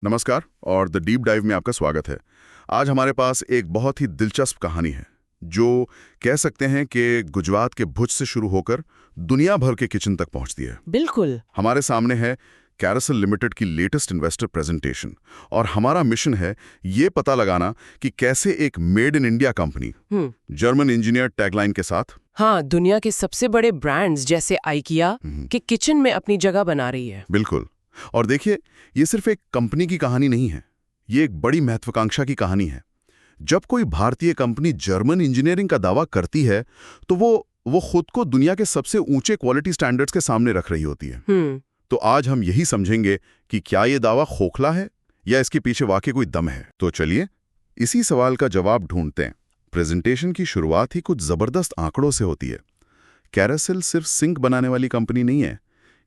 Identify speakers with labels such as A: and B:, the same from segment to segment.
A: नमस्कार और the deep dive में आपका स्वागत है। आज हमारे पास एक बहुत ही दिलचस्प कहानी है जो कह सकते हैं कि गुजरात के भुज से शुरू होकर दुनिया भर के किचन तक पहुंचती है।
B: बिल्कुल।
A: हमारे सामने है कैरसल लिमिटेड की लेटेस्ट इन्वेस्टर प्रेजेंटेशन और हमारा मिशन है ये पता लगाना कि कैसे एक made in India company German engineer tagline के साथ
B: हाँ, दुनिया के सबसे बड़े ब्रांड्स जैसे आइकिया के किचन में अपनी जगह बना रही है।
A: बिल्कुल। और देखिए, ये सिर्फ एक कंपनी की कहानी नहीं है, ये एक बड़ी महत्वाकांक्षा की कहानी है। जब कोई भारतीय कंपनी जर्मन इंजीनियरिंग का दावा करती है तो वो खुद को दुनिया के सबसे ऊंचे क्वालिटी स्टैंडर्ड्स के सामने रख रही होती है। तो आज हम यही समझेंगे कि क्या ये दावा खोखला है या इसके पीछे वाकई कोई दम है। तो चलिए इसी सवाल का जवाब ढूंढते हैं। प्रेजेंटेशन की शुरुआत ही कुछ जबरदस्त आंकड़ों से होती है। कैरसल सिर्फ सिंक बनाने वाली कंपनी नहीं है,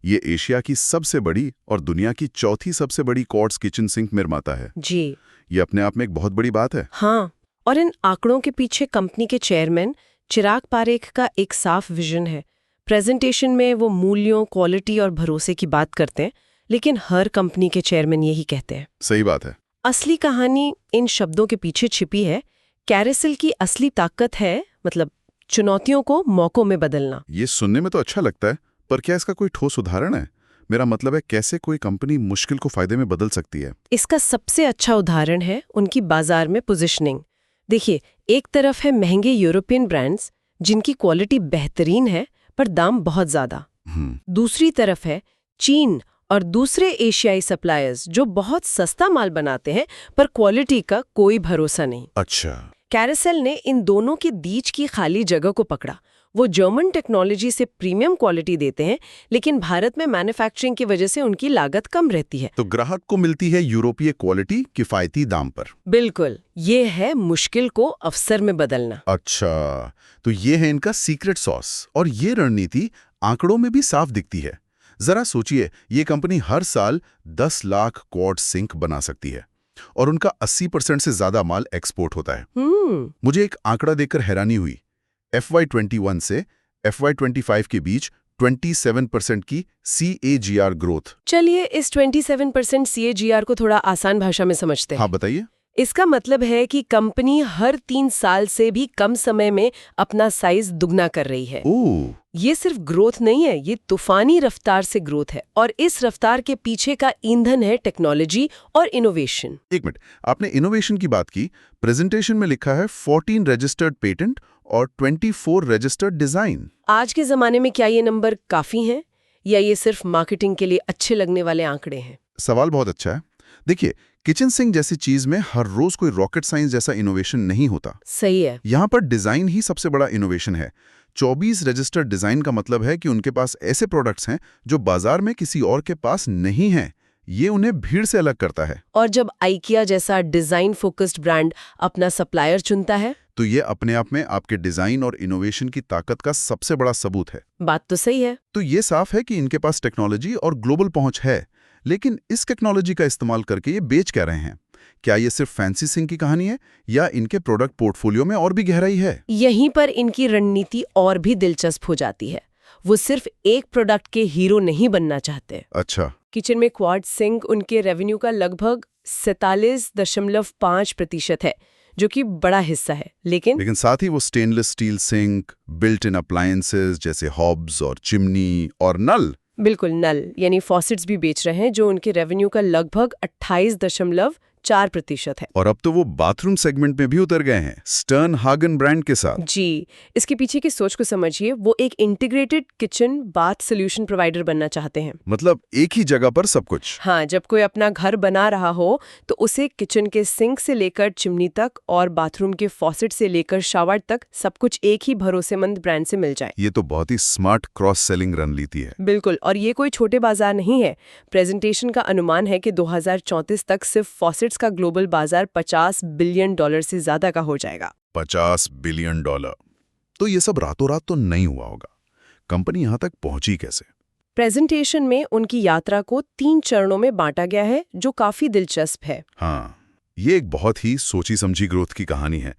A: ये एशिया की सबसे बड़ी और दुनिया की चौथी सबसे बड़ी क्वार्ट्ज किचन सिंक निर्माता है।
B: जी,
A: ये अपने आप में एक बहुत बड़ी बात है।
B: हाँ, और इन आंकड़ों के पीछे कंपनी के चेयरमैन चिराग पारेख का एक साफ विजन है। प्रेजेंटेशन में वो मूल्यों, क्वालिटी और भरोसे की बात करते हैं, लेकिन हर कंपनी के चेयरमैन यही कहते हैं।
A: सही बात है।
B: असली कहानी इन शब्दों के पीछे छिपी है। कैरसल की असली ताकत है मतलब चुनौतियों को मौकों में बदलना।
A: ये सुनने में तो अच्छा लगता है, पर क्या इसका कोई ठोस उदाहरण है? मेरा मतलब है कैसे कोई कंपनी मुश्किल को फायदे में बदल सकती है।
B: इसका सबसे अच्छा उदाहरण है उनकी बाजार में पोजीशनिंग। देखिए, एक तरफ है महंगे यूरोपियन ब्रांड्स जिनकी क्वालिटी बेहतरीन है पर दाम बहुत ज्यादा। दूसरी तरफ है चीन और दूसरे एशियाई सप्लायर्स जो बहुत सस्ता माल बनाते हैं पर क्वालिटी का कोई भरोसा नहीं।
A: अच्छा।
B: कैरसल ने इन दोनों के बीच की खाली जगह को पकड़ा। वो जर्मन टेक्नोलॉजी से प्रीमियम क्वालिटी देते हैं, लेकिन भारत में मैन्युफैक्चरिंग की वजह से उनकी लागत कम रहती है।
A: तो ग्राहक को मिलती है यूरोपीय क्वालिटी किफायती दाम पर।
B: बिल्कुल, ये है मुश्किल को अवसर में बदलना।
A: अच्छा, तो ये है इनका सीक्रेट सॉस और ये रणनीति आंकड़ों में भी साफ दिखती है। जरा सोचिए, ये कंपनी हर साल 10 लाख क्वार्ट सिंक बना सकती है और उनका 80% से ज्यादा माल एक्सपोर्ट होता है। मुझे एक आंकड़ा देखकर हैरानी हुई। FY21 से FY25 के बीच 27% की CAGR ग्रोथ।
B: चलिए इस 27% CAGR को थोड़ा आसान भाषा में समझते हैं।
A: हाँ, बताइए।
B: इसका मतलब है कि कंपनी हर 3 साल से भी कम समय में अपना साइज दुगना कर रही है।
A: ओह,
B: ये सिर्फ ग्रोथ नहीं है, ये तूफानी रफ्तार से ग्रोथ है और इस रफ्तार के पीछे का ईंधन है टेक्नोलॉजी और इनोवेशन।
A: एक मिनट, आपने इनोवेशन की बात की। प्रेजेंटेशन में लिखा है 14 रजिस्टर्ड पेटेंट और 24 रजिस्टर्ड डिजाइन।
B: आज के जमाने में क्या ये नंबर काफी हैं या ये सिर्फ मार्केटिंग के लिए अच्छे लगने वाले आंकड़े हैं?
A: सवाल बहुत अच्छा है। देखिए, किचन सिंक जैसी चीज में हर रोज कोई रॉकेट साइंस जैसा इनोवेशन नहीं होता।
B: सही है।
A: यहाँ पर डिजाइन ही सबसे बड़ा इनोवेशन है। 24 रजिस्टर्ड डिजाइन का मतलब है कि उनके पास ऐसे प्रोडक्ट्स हैं जो बाजार में किसी और के पास नहीं हैं। ये उन्हें भीड़ से अलग करता है।
B: और जब आइकिया जैसा डिजाइन फोकस्ड ब्रांड अपना सप्लायर चुनता है
A: तो ये अपने आप में आपके डिजाइन और इनोवेशन की ताकत का सबसे बड़ा सबूत है।
B: बात तो सही है।
A: तो ये साफ है कि इनके पास टेक्नोलॉजी और ग्लोबल पहुंच है, लेकिन इस टेक्नोलॉजी का इस्तेमाल करके ये बेच क्या रहे हैं? क्या ये सिर्फ फैंसी सिंक की कहानी है या इनके प्रोडक्ट पोर्टफोलियो में और भी गहराई है?
B: यहीं पर इनकी रणनीति और भी दिलचस्प हो जाती है। वो सिर्फ एक प्रोडक्ट के हीरो नहीं बनना चाहते।
A: अच्छा।
B: किचन में क्वार्ट्ज सिंक उनके रेवेन्यू का लगभग 47.5% है, जो कि बड़ा हिस्सा है। लेकिन
A: साथ ही वो stainless steel sink, built in appliances जैसे हॉब्स और चिमनी और नल,
B: बिल्कुल नल यानी फॉसेट्स भी बेच रहे हैं, जो उनके रेवेन्यू का लगभग 28.4% है।
A: और अब तो वो बाथरूम सेगमेंट में भी उतर गए हैं स्टर्न हागन ब्रांड के साथ।
B: जी, इसके पीछे की सोच को समझिए। वो एक integrated kitchen bath solution provider बनना चाहते हैं।
A: मतलब एक ही जगह पर सब कुछ।
B: हाँ, जब कोई अपना घर बना रहा हो तो उसे किचन के सिंक से लेकर चिमनी तक और बाथरूम के फॉसेट से लेकर शावर तक सब कुछ एक ही भरोसेमंद ब्रांड से मिल जाए।
A: ये तो बहुत ही स्मार्ट क्रॉस सेलिंग रणनीति है।
B: बिल्कुल, और ये कोई छोटे बाजार नहीं है। प्रेजेंटेशन का अनुमान है कि 2034 तक सिर्फ फॉसेट्स का ग्लोबल बाजार $50 बिलियन से ज्यादा का हो जाएगा।
A: $50 बिलियन। तो ये सब रातों रात तो नहीं हुआ होगा। कंपनी यहां तक पहुंची कैसे?
B: प्रेजेंटेशन में उनकी यात्रा को 3 चरणों में बांटा गया है, जो काफी दिलचस्प है।
A: हाँ, ये एक बहुत ही सोची समझी ग्रोथ की कहानी है।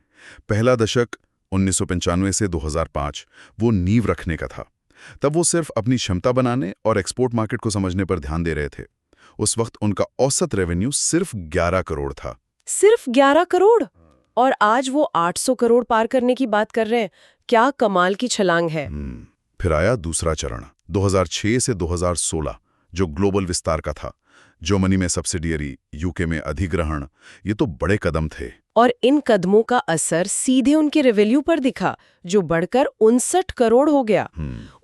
A: पहला दशक 1995 से 2005 वो नींव रखने का था। तब वो सिर्फ अपनी क्षमता बनाने और एक्सपोर्ट मार्केट को समझने पर ध्यान दे रहे थे। उस वक्त उनका औसत रेवेन्यू सिर्फ 11 करोड़ था।
B: सिर्फ 11 करोड़? और आज वो 800 करोड़ पार करने की बात कर रहे हैं। क्या कमाल की छलांग है।
A: फिर आया दूसरा चरण 2006 से 2016, जो ग्लोबल विस्तार का था। जर्मनी में सब्सिडियरी, यूके में अधिग्रहण, ये तो बड़े कदम थे।
B: और इन कदमों का असर सीधे उनके रेवेन्यू पर दिखा, जो बढ़कर 59 करोड़ हो गया।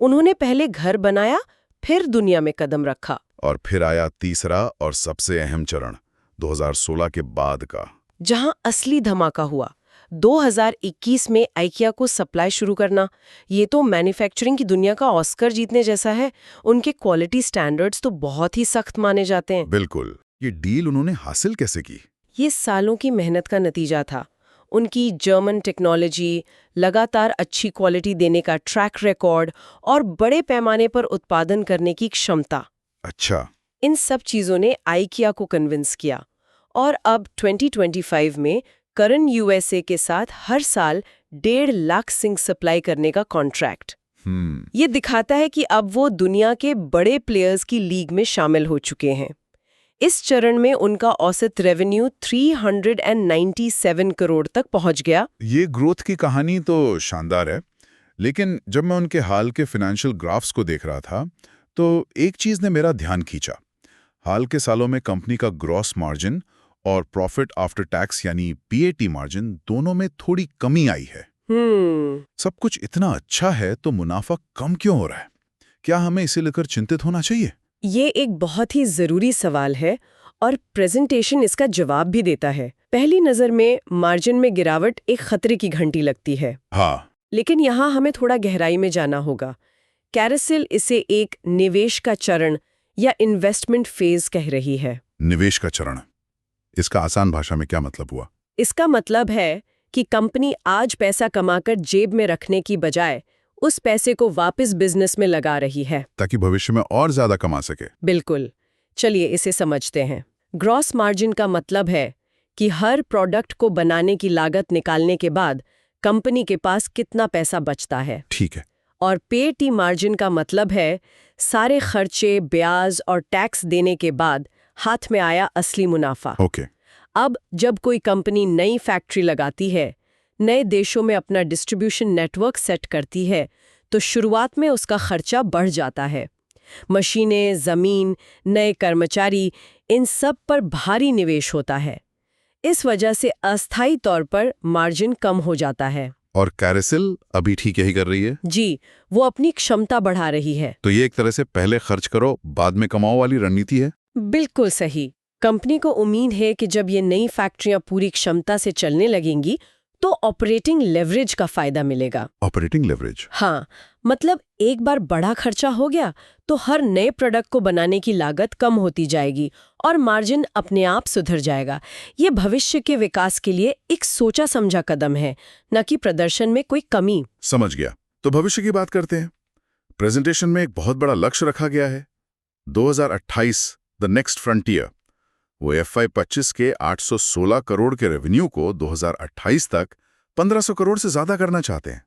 B: उन्होंने पहले घर बनाया, फिर दुनिया में कदम रखा।
A: और फिर आया तीसरा और सबसे अहम चरण 2016 के बाद का,
B: जहां असली धमाका हुआ। 2021 में आइकिया को सप्लाई शुरू करना। ये तो मैन्युफैक्चरिंग की दुनिया का ऑस्कर जीतने जैसा है। उनके क्वालिटी स्टैंडर्ड्स तो बहुत ही सख्त माने जाते हैं।
A: बिल्कुल। ये डील उन्होंने हासिल कैसे की?
B: ये सालों की मेहनत का नतीजा था। उनकी जर्मन टेक्नोलॉजी, लगातार अच्छी क्वालिटी देने का ट्रैक रिकॉर्ड और बड़े पैमाने पर उत्पादन करने की क्षमता।
A: अच्छा।
B: इन सब चीजों ने आइकिया को कन्विंस किया। और अब 2025 में करन यूएसए के साथ हर साल 1.5 लाख सिंक सप्लाई करने का कॉन्ट्रैक्ट। ये दिखाता है कि अब वो दुनिया के बड़े प्लेयर्स की लीग में शामिल हो चुके हैं। इस चरण में उनका औसत रेवेन्यू 397 करोड़ तक पहुंच गया।
C: ये ग्रोथ की कहानी तो शानदार है, लेकिन जब मैं उनके हाल के फाइनेंशियल ग्राफ्स को देख रहा था तो एक चीज ने मेरा ध्यान खींचा। हाल के सालों में कंपनी का ग्रॉस मार्जिन और प्रॉफिट आफ्टर टैक्स यानी पीएटी मार्जिन दोनों में थोड़ी कमी आई है। सब कुछ इतना अच्छा है तो मुनाफा कम क्यों हो रहा है? क्या हमें इसे लेकर चिंतित होना चाहिए?
B: ये एक बहुत ही जरूरी सवाल है और प्रेजेंटेशन इसका जवाब भी देता है। पहली नजर में मार्जिन में गिरावट एक खतरे की घंटी लगती है।
C: हाँ,
B: लेकिन यहाँ हमें थोड़ा गहराई में जाना होगा। कैरोसेल इसे एक निवेश का चरण या इन्वेस्टमेंट फेज कह रही है।
C: निवेश का चरण, इसका आसान भाषा में क्या मतलब हुआ?
B: इसका मतलब है कि कंपनी आज पैसा कमाकर जेब में रखने की बजाय उस पैसे को वापस बिजनेस में लगा रही है,
C: ताकि भविष्य में और ज्यादा कमा सके।
B: बिल्कुल। चलिए इसे समझते हैं। ग्रॉस मार्जिन का मतलब है कि हर प्रोडक्ट को बनाने की लागत निकालने के बाद कंपनी के पास कितना पैसा बचता है।
C: ठीक है।
B: और पीएटी मार्जिन का मतलब है सारे खर्चे, ब्याज और टैक्स देने के बाद हाथ में आया असली मुनाफा।
C: ओके।
B: अब जब कोई कंपनी नई फैक्ट्री लगाती है, नए देशों में अपना डिस्ट्रीब्यूशन नेटवर्क सेट करती है, तो शुरुआत में उसका खर्चा बढ़ जाता है। मशीनें, जमीन, नए कर्मचारी, इन सब पर भारी निवेश होता है। इस वजह से अस्थायी तौर पर मार्जिन कम हो जाता है।
C: और कैरोसेल अभी ठीक यही कर रही है?
B: जी, वो अपनी क्षमता बढ़ा रही है।
C: तो ये एक तरह से पहले खर्च करो बाद में कमाओ वाली रणनीति है?
B: बिल्कुल सही। कंपनी को उम्मीद है कि जब ये नई फैक्ट्रियां पूरी क्षमता से चलने लगेंगी तो ऑपरेटिंग लेवरेज का फायदा मिलेगा।
C: Operating leverage?
B: हाँ, मतलब एक बार बड़ा खर्चा हो गया तो हर नए प्रोडक्ट को बनाने की लागत कम होती जाएगी और मार्जिन अपने आप सुधर जाएगा। ये भविष्य के विकास के लिए एक सोचा समझा कदम है, न कि प्रदर्शन में कोई कमी।
C: समझ गया। तो भविष्य की बात करते हैं। प्रेजेंटेशन में एक बहुत बड़ा लक्ष्य रखा गया है, 2028 द नेक्स्ट फ्रंटियर। वो FY25 के 816 करोड़ के रेवेन्यू को 2028 तक 1500 करोड़ से ज्यादा करना चाहते हैं।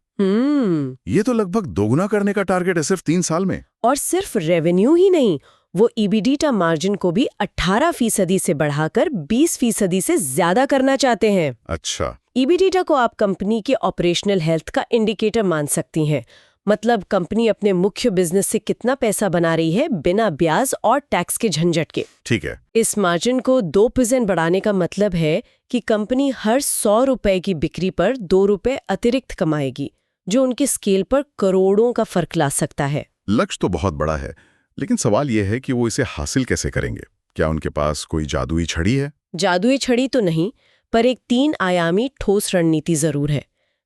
C: ये तो लगभग दोगुना करने का टारगेट है सिर्फ 3 साल में।
B: और सिर्फ रेवेन्यू ही नहीं, वो EBITDA मार्जिन को भी 18% से बढ़ाकर 20% से ज्यादा करना चाहते हैं।
C: अच्छा।
B: EBITDA को आप कंपनी के ऑपरेशनल हेल्थ का इंडिकेटर मान सकती हैं। मतलब कंपनी अपने मुख्य बिजनेस से कितना पैसा बना रही है बिना ब्याज और टैक्स के झंझट के।
C: ठीक है।
B: इस मार्जिन को 2% बढ़ाने का मतलब है कि कंपनी हर 100 रुपए की बिक्री पर 2 रुपए अतिरिक्त कमाएगी, जो उनके स्केल पर करोड़ों का फर्क ला सकता है।
C: लक्ष्य तो बहुत बड़ा है, लेकिन सवाल यह है कि वो इसे हासिल कैसे करेंगे? क्या उनके पास कोई जादुई छड़ी है?
B: जादुई छड़ी तो नहीं, पर एक 3 आयामी ठोस रणनीति जरूर है।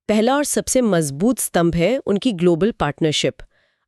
B: पहला और सबसे मजबूत स्तंभ है उनकी ग्लोबल पार्टनरशिप।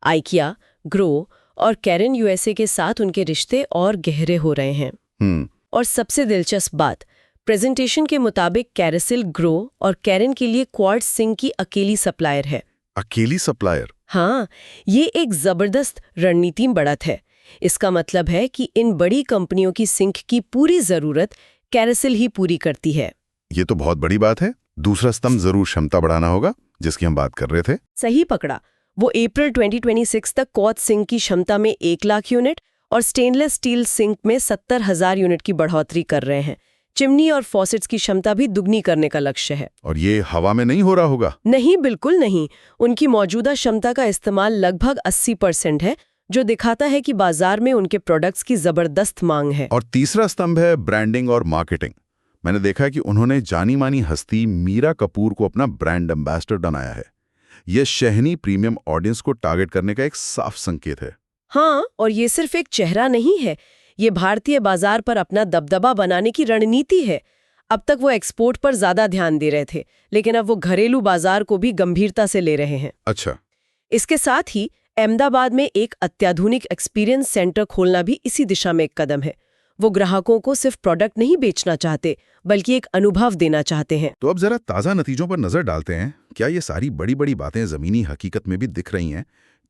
B: आइकिया, ग्रो और कैरन यूएसए के साथ उनके रिश्ते और गहरे हो रहे हैं। और सबसे दिलचस्प बात, प्रेजेंटेशन के मुताबिक कैरोसेल, ग्रो और कैरन के लिए क्वार्ट्ज सिंक की अकेली सप्लायर है।
C: अकेली सप्लायर?
B: हाँ, ये एक जबरदस्त रणनीति बढ़त है। इसका मतलब है कि इन बड़ी कंपनियों की सिंक की पूरी जरूरत कैरोसेल ही पूरी करती है।
C: ये तो बहुत बड़ी बात है। दूसरा स्तंभ जरूर क्षमता बढ़ाना होगा, जिसकी हम बात कर रहे थे।
B: सही पकड़ा। वो अप्रैल 2026 तक क्वार्ट्ज सिंक की क्षमता में 1 लाख यूनिट और स्टेनलेस स्टील सिंक में 70,000 यूनिट की बढ़ोतरी कर रहे हैं। चिमनी और फॉसेट्स की क्षमता भी दुगनी करने का लक्ष्य है।
A: और ये हवा में नहीं हो रहा होगा?
B: नहीं, बिल्कुल नहीं। उनकी मौजूदा क्षमता का इस्तेमाल लगभग 80% है, जो दिखाता है कि बाजार में उनके प्रोडक्ट्स की जबरदस्त मांग है।
A: और तीसरा स्तंभ है ब्रांडिंग और मार्केटिंग। मैंने देखा है कि उन्होंने जानी मानी हस्ती मीरा कपूर को अपना ब्रांड एम्बेसडर बनाया है। यह शहनी प्रीमियम ऑडियंस को टारगेट करने का एक साफ संकेत है।
B: हाँ, और ये सिर्फ एक चेहरा नहीं है, ये भारतीय बाजार पर अपना दबदबा बनाने की रणनीति है। अब तक वो एक्सपोर्ट पर ज्यादा ध्यान दे रहे थे, लेकिन अब वो घरेलू बाजार को भी गंभीरता से ले रहे हैं।
A: अच्छा।
B: इसके साथ ही अहमदाबाद में एक अत्याधुनिक एक्सपीरियंस सेंटर खोलना भी इसी दिशा में एक कदम है। वो ग्राहकों को सिर्फ प्रोडक्ट नहीं बेचना चाहते, बल्कि एक अनुभव देना चाहते हैं।
A: तो अब जरा ताज़ा नतीजों पर नजर डालते हैं। क्या ये सारी बड़ी बड़ी बातें जमीनी हकीकत में भी दिख रही हैं?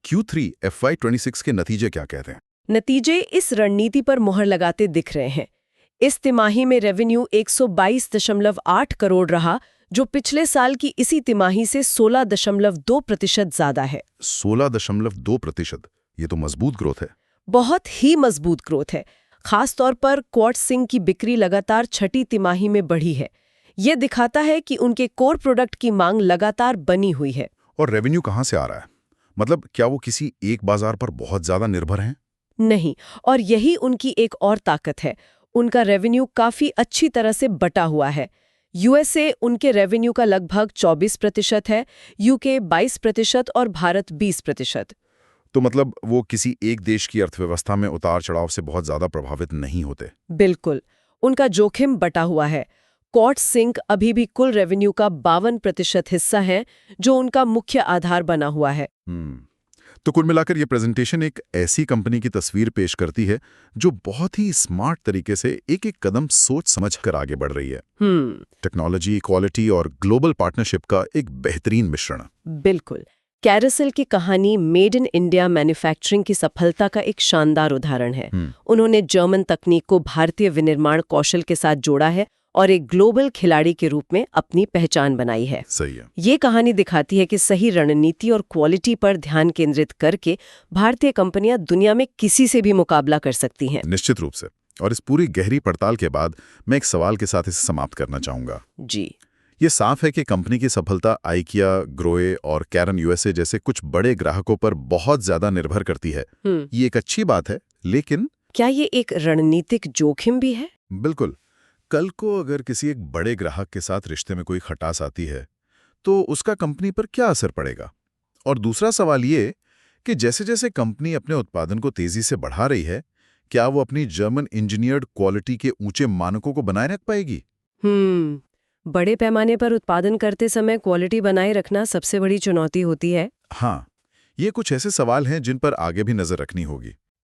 A: Q3 FY26 के नतीजे क्या कहते हैं?
B: नतीजे इस रणनीति पर मुहर लगाते दिख रहे हैं। इस तिमाही में रेवेन्यू 122.8 करोड़ रहा, जो पिछले साल की इसी तिमाही से 16.2% ज्यादा है।
A: 16.2%। ये तो मजबूत ग्रोथ है।
B: बहुत ही मजबूत ग्रोथ है। खास तौर पर क्वार्ट्ज सिंक की बिक्री लगातार छठी तिमाही में बढ़ी है। ये दिखाता है कि उनके कोर प्रोडक्ट की मांग लगातार बनी हुई है।
A: और रेवेन्यू कहाँ से आ रहा है? मतलब क्या वो किसी एक बाजार पर बहुत ज्यादा निर्भर हैं?
B: नहीं, और यही उनकी एक और ताकत है। उनका रेवेन्यू काफी अच्छी तरह से बटा हुआ है। यूएसए उनके रेवेन्यू का लगभग 24% है, यूके 22% और भारत 20%।
A: तो मतलब वो किसी एक देश की अर्थव्यवस्था में उतार चढ़ाव से बहुत ज्यादा प्रभावित नहीं होते।
B: बिल्कुल, उनका जोखिम बटा हुआ है। क्वार्ट्ज सिंक अभी भी कुल रेवेन्यू का 52% हिस्सा है, जो उनका मुख्य आधार बना हुआ है।
A: तो कुल मिलाकर ये प्रेजेंटेशन एक ऐसी कंपनी की तस्वीर पेश करती है जो बहुत ही स्मार्ट तरीके से एक एक कदम सोच समझ कर आगे बढ़ रही है। टेक्नोलॉजी, क्वालिटी और ग्लोबल पार्टनरशिप का एक बेहतरीन मिश्रण।
B: बिल्कुल। कैरोसेल की कहानी मेड इन इंडिया मैन्युफैक्चरिंग की सफलता का एक शानदार उदाहरण है। उन्होंने जर्मन तकनीक को भारतीय विनिर्माण कौशल के साथ जोड़ा है और एक ग्लोबल खिलाड़ी के रूप में अपनी पहचान बनाई है।
A: सही है।
B: ये कहानी दिखाती है कि सही रणनीति और क्वालिटी पर ध्यान केंद्रित करके भारतीय कंपनियां दुनिया में किसी से भी मुकाबला कर सकती हैं।
A: निश्चित रूप से। और इस पूरी गहरी पड़ताल के बाद मैं एक सवाल के साथ इसे समाप्त करना चाहूंगा।
B: जी।
A: ये साफ है कि कंपनी की सफलता आइकिया, ग्रोए और कैरन यूएसए जैसे कुछ बड़े ग्राहकों पर बहुत ज्यादा निर्भर करती है। ये एक अच्छी बात है, लेकिन
B: क्या ये एक रणनीतिक जोखिम भी है?
A: बिल्कुल। कल को अगर किसी एक बड़े ग्राहक के साथ रिश्ते में कोई खटास आती है, तो उसका कंपनी पर क्या असर पड़ेगा? और दूसरा सवाल ये कि जैसे जैसे कंपनी अपने उत्पादन को तेजी से बढ़ा रही है, क्या वो अपनी जर्मन इंजीनियर्ड क्वालिटी के ऊंचे मानकों को बनाए रख पाएगी?
B: बड़े पैमाने पर उत्पादन करते समय क्वालिटी बनाए रखना सबसे बड़ी चुनौती होती है।
A: हाँ, ये कुछ ऐसे सवाल हैं जिन पर आगे भी नजर रखनी होगी।